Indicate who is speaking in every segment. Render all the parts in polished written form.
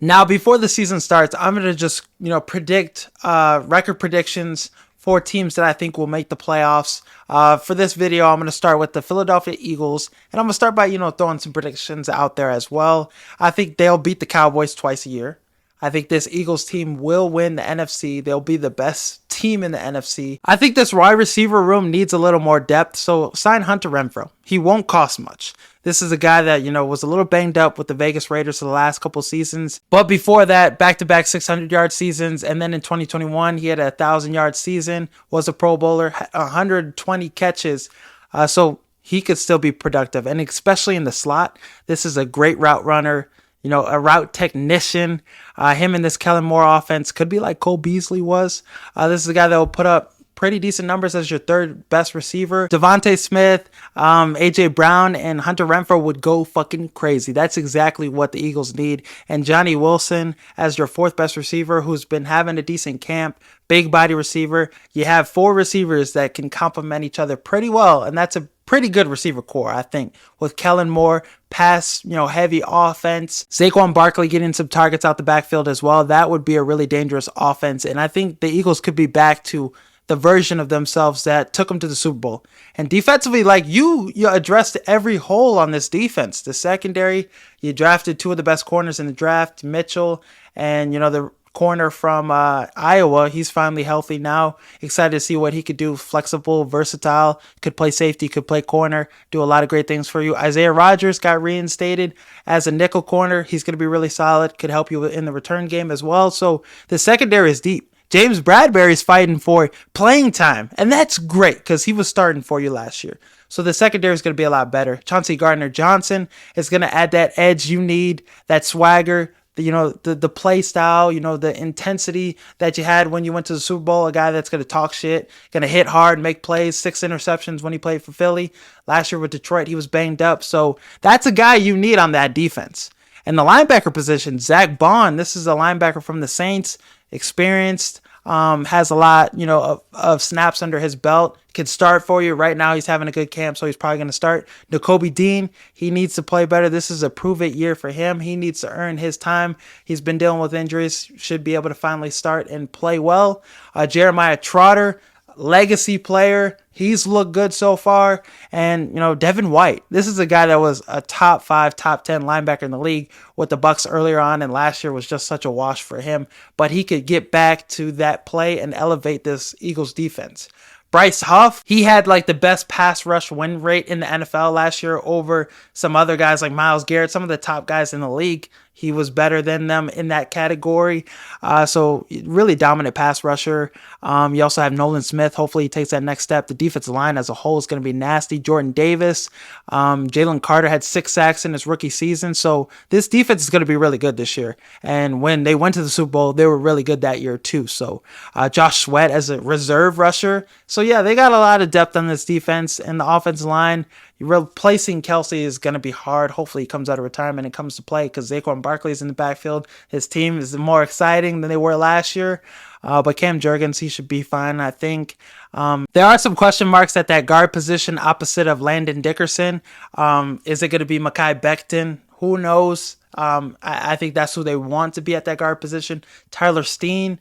Speaker 1: Now, before the season starts, I'm going to just, predict record predictions for teams that I think will make the playoffs. For this video, I'm going to start with the Philadelphia Eagles, and I'm going to start by, throwing some predictions out there as well. I think they'll beat the Cowboys twice a year. I think this Eagles team will win the NFC. They'll be the best team in the NFC. I think this wide receiver room needs a little more depth, so sign Hunter Renfrow. He won't cost much. This is a guy that, was a little banged up with the Vegas Raiders for the last couple seasons. But before that, back-to-back 600-yard seasons. And then in 2021, he had a 1,000-yard season, was a Pro Bowler, 120 catches. So he could still be productive. And especially in the slot, this is a great route runner, a route technician. Him and this Kellen Moore offense could be like Cole Beasley was. This is a guy that will put up pretty decent numbers as your third best receiver. Devontae Smith, AJ Brown, and Hunter Renfrow would go fucking crazy. That's exactly what the Eagles need. And Johnny Wilson as your fourth best receiver, who's been having a decent camp, big body receiver. You have four receivers that can complement each other pretty well, and that's a pretty good receiver core, I think, with Kellen Moore, pass, heavy offense. Saquon Barkley getting some targets out the backfield as well. That would be a really dangerous offense, and I think the Eagles could be back to the version of themselves that took them to the Super Bowl. And defensively, like you addressed every hole on this defense. The secondary, you drafted two of the best corners in the draft, Mitchell and, the corner from Iowa. He's finally healthy now. Excited to see what he could do. Flexible, versatile, could play safety, could play corner, do a lot of great things for you. Isaiah Rodgers got reinstated as a nickel corner. He's going to be really solid, could help you in the return game as well. So the secondary is deep. James Bradbury's fighting for playing time, and that's great because he was starting for you last year. So the secondary is going to be a lot better. Chauncey Gardner-Johnson is going to add that edge you need, that swagger, the play style, the intensity that you had when you went to the Super Bowl. A guy that's going to talk shit, going to hit hard, make plays. 6 interceptions when he played for Philly. Last year with Detroit, he was banged up. So that's a guy you need on that defense. And the linebacker position, Zach Bond, this is a linebacker from the Saints, experienced, has a lot, of snaps under his belt, can start for you. Right now, he's having a good camp, so he's probably going to start. Nakobe Dean, he needs to play better. This is a prove-it year for him. He needs to earn his time. He's been dealing with injuries, should be able to finally start and play well. Jeremiah Trotter, legacy player. He's looked good so far. And, Devin White. This is a guy that was a top 5, top 10 linebacker in the league with the Bucs earlier on, and last year was just such a wash for him. But he could get back to that play and elevate this Eagles defense. Bryce Huff, he had like the best pass rush win rate in the NFL last year over some other guys like Myles Garrett, some of the top guys in the league. He was better than them in that category. So really dominant pass rusher. You also have Nolan Smith. Hopefully he takes that next step. The defensive line as a whole is going to be nasty. Jordan Davis. Jalen Carter had 6 sacks in his rookie season. So this defense is going to be really good this year. And when they went to the Super Bowl, they were really good that year too. So Josh Sweat as a reserve rusher. So yeah, they got a lot of depth on this defense and the offensive line. Replacing Kelsey is going to be hard. Hopefully he comes out of retirement and comes to play because Saquon Barkley is in the backfield. His team is more exciting than they were last year. But Cam Jurgens, he should be fine, I think. There are some question marks at that guard position opposite of Landon Dickerson. Is it going to be Mekhi Becton? Who knows? I think that's who they want to be at that guard position. Tyler Steen,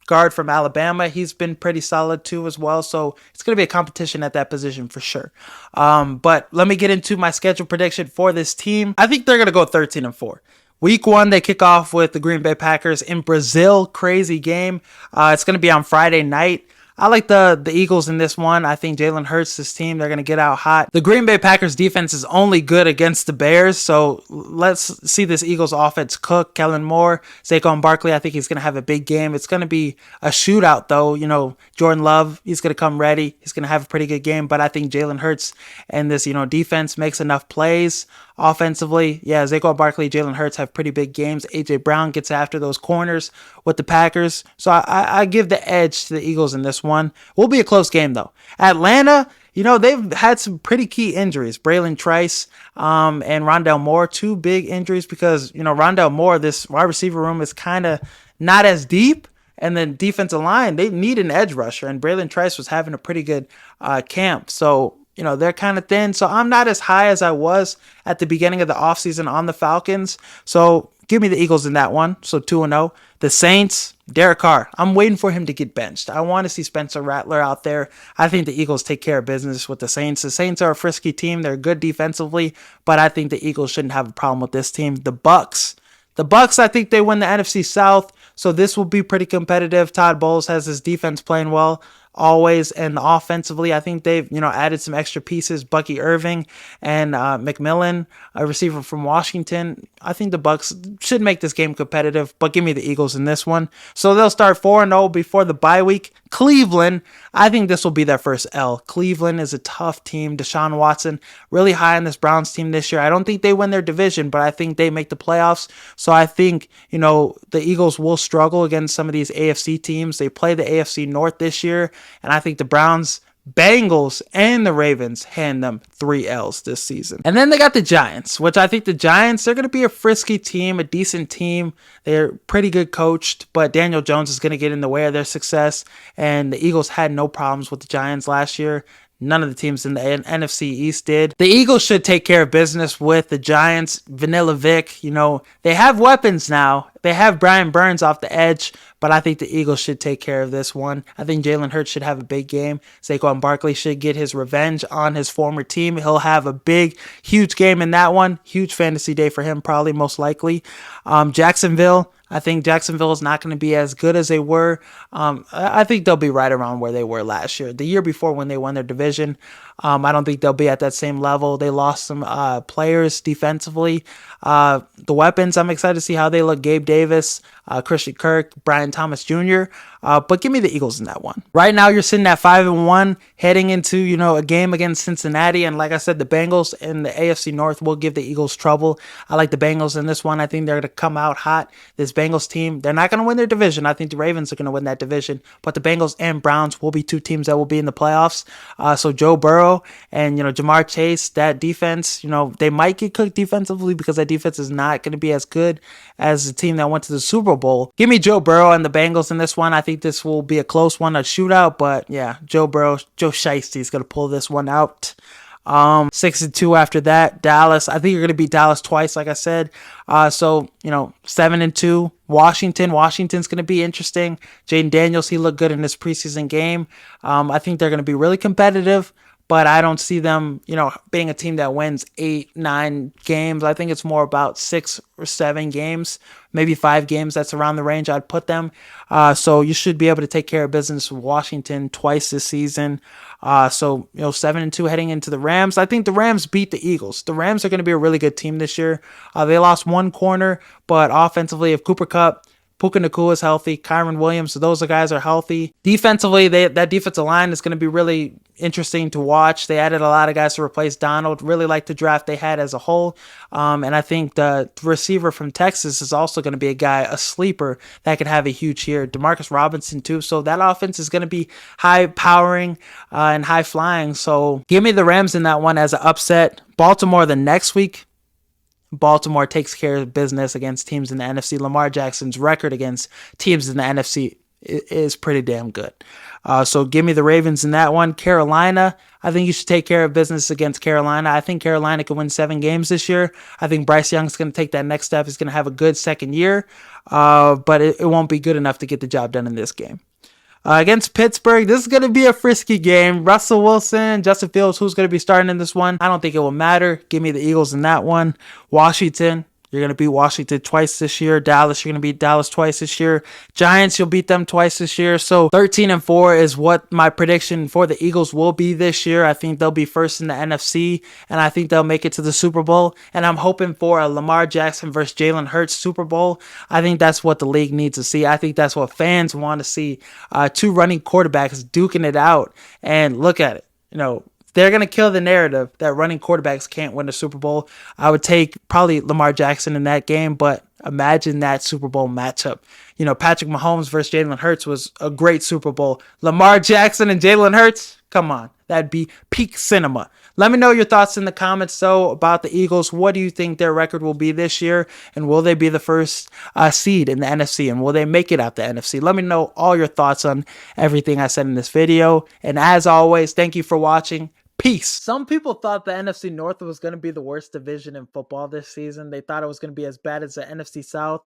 Speaker 1: guard from Alabama, he's been pretty solid too as well. So it's going to be a competition at that position for sure. But let me get into my schedule prediction for this team. I think they're going to go 13-4. Week 1, they kick off with the Green Bay Packers in Brazil. Crazy game. It's going to be on Friday night. I like the Eagles in this one. I think Jalen Hurts, this team, they're going to get out hot. The Green Bay Packers defense is only good against the Bears, so let's see this Eagles offense cook. Kellen Moore, Saquon Barkley, I think he's going to have a big game. It's going to be a shootout, though. Jordan Love, he's going to come ready. He's going to have a pretty good game, but I think Jalen Hurts and this, defense makes enough plays. Offensively, yeah, Saquon Barkley, Jalen Hurts have pretty big games. AJ Brown gets after those corners with the Packers. So I give the edge to the Eagles in this one. Will be a close game, though. Atlanta, they've had some pretty key injuries. Braylon Trice and Rondale Moore, 2 big injuries because, Rondale Moore, this wide receiver room is kind of not as deep. And then defensive line, they need an edge rusher. And Braylon Trice was having a pretty good camp. So they're kind of thin. So I'm not as high as I was at the beginning of the offseason on the Falcons. So give me the Eagles in that one. So 2-0. The Saints, Derek Carr. I'm waiting for him to get benched. I want to see Spencer Rattler out there. I think the Eagles take care of business with the Saints. The Saints are a frisky team. They're good defensively, but I think the Eagles shouldn't have a problem with this team. The Bucks. The Bucks, I think they win the NFC South, so this will be pretty competitive. Todd Bowles has his defense playing well always, and offensively, I think they've added some extra pieces. Bucky Irving and McMillan, a receiver from Washington. I think the Bucks should make this game competitive, but give me the Eagles in this one. So they'll start 4-0 before the bye week. Cleveland, I think this will be their first L. Cleveland is a tough team. Deshaun Watson, really high on this Browns team this year. I don't think they win their division, but I think they make the playoffs. So I think, the Eagles will struggle against some of these AFC teams. They play the AFC North this year, and I think the Browns, Bengals, and the Ravens hand them 3 L's this season. And then they got the Giants, which I think the Giants, they're going to be a frisky team, a decent team. They're pretty good coached, but Daniel Jones is going to get in the way of their success. And the Eagles had no problems with the Giants last year. None of the teams in the NFC East did. The Eagles should take care of business with the Giants. Vanilla Vic, they have weapons now. They have Brian Burns off the edge, but I think the Eagles should take care of this one. I think Jalen Hurts should have a big game. Saquon Barkley should get his revenge on his former team. He'll have a big, huge game in that one. Huge fantasy day for him, probably, most likely. Jacksonville, I think Jacksonville is not going to be as good as they were. I think they'll be right around where they were last year. The year before when they won their division, I don't think they'll be at that same level. They lost some players defensively. The weapons, I'm excited to see how they look. Gabe Davis, Christian Kirk, Brian Thomas Jr. But give me the Eagles in that one. Right now, you're sitting at 5-1, heading into a game against Cincinnati. And like I said, the Bengals in the AFC North will give the Eagles trouble. I like the Bengals in this one. I think they're going to come out hot. This Bengals team, they're not going to win their division. I think the Ravens are going to win that division. But the Bengals and Browns will be 2 teams that will be in the playoffs. So Joe Burrow and Jamar Chase, that defense, they might get cooked defensively because that defense is not going to be as good as the team that went to the Super Bowl. Give me Joe Burrow and the Bengals in this one. I think this will be a close one, a shootout, but yeah, Joe Burrow, Joe Shiesty is going to pull this one out. 6-2 after that. Dallas, I think you're going to beat Dallas twice, like I said. So 7-2. Washington's going to be interesting. Jaden Daniels, he looked good in this preseason game. I think they're going to be really competitive, but I don't see them, being a team that wins 8-9 games. I think it's more about 6 or 7 games, maybe 5 games. That's around the range I'd put them. So you should be able to take care of business with Washington twice this season. 7-2 heading into the Rams. I think the Rams beat the Eagles. The Rams are going to be a really good team this year. They lost one corner, but offensively, if Cooper Kupp, Puka Nacua is healthy, Kyron Williams, so those guys are healthy. Defensively, that defensive line is going to be really interesting to watch. They added a lot of guys to replace Donald. Really like the draft they had as a whole. And I think the receiver from Texas is also going to be a sleeper that could have a huge year. Demarcus Robinson too. So that offense is going to be high powering and high flying. So give me the Rams in that one as an upset. Baltimore the next week. Baltimore takes care of business against teams in the NFC. Lamar Jackson's record against teams in the NFC is pretty damn good. So give me the Ravens in that one. Carolina, I think you should take care of business against Carolina. I think Carolina can win 7 games this year. I think Bryce Young's going to take that next step. He's going to have a good second year, but it won't be good enough to get the job done in this game. Against Pittsburgh, this is going to be a frisky game. Russell Wilson, Justin Fields, who's going to be starting in this one? I don't think it will matter. Give me the Eagles in that one. Washington, you're going to beat Washington twice this year. Dallas, you're going to beat Dallas twice this year. Giants, you'll beat them twice this year. So 13-4 is what my prediction for the Eagles will be this year. I think they'll be first in the NFC, and I think they'll make it to the Super Bowl. And I'm hoping for a Lamar Jackson versus Jalen Hurts Super Bowl. I think that's what the league needs to see. I think that's what fans want to see. 2 running quarterbacks duking it out. And look at it. They're going to kill the narrative that running quarterbacks can't win a Super Bowl. I would take probably Lamar Jackson in that game, but imagine that Super Bowl matchup. Patrick Mahomes versus Jalen Hurts was a great Super Bowl. Lamar Jackson and Jalen Hurts, come on. That'd be peak cinema. Let me know your thoughts in the comments, though, about the Eagles. What do you think their record will be this year? And will they be the first seed in the NFC? And will they make it out the NFC? Let me know all your thoughts on everything I said in this video. And as always, thank you for watching. Peace. Some people thought the NFC North was going to be the worst division in football this season. They thought it was going to be as bad as the NFC South.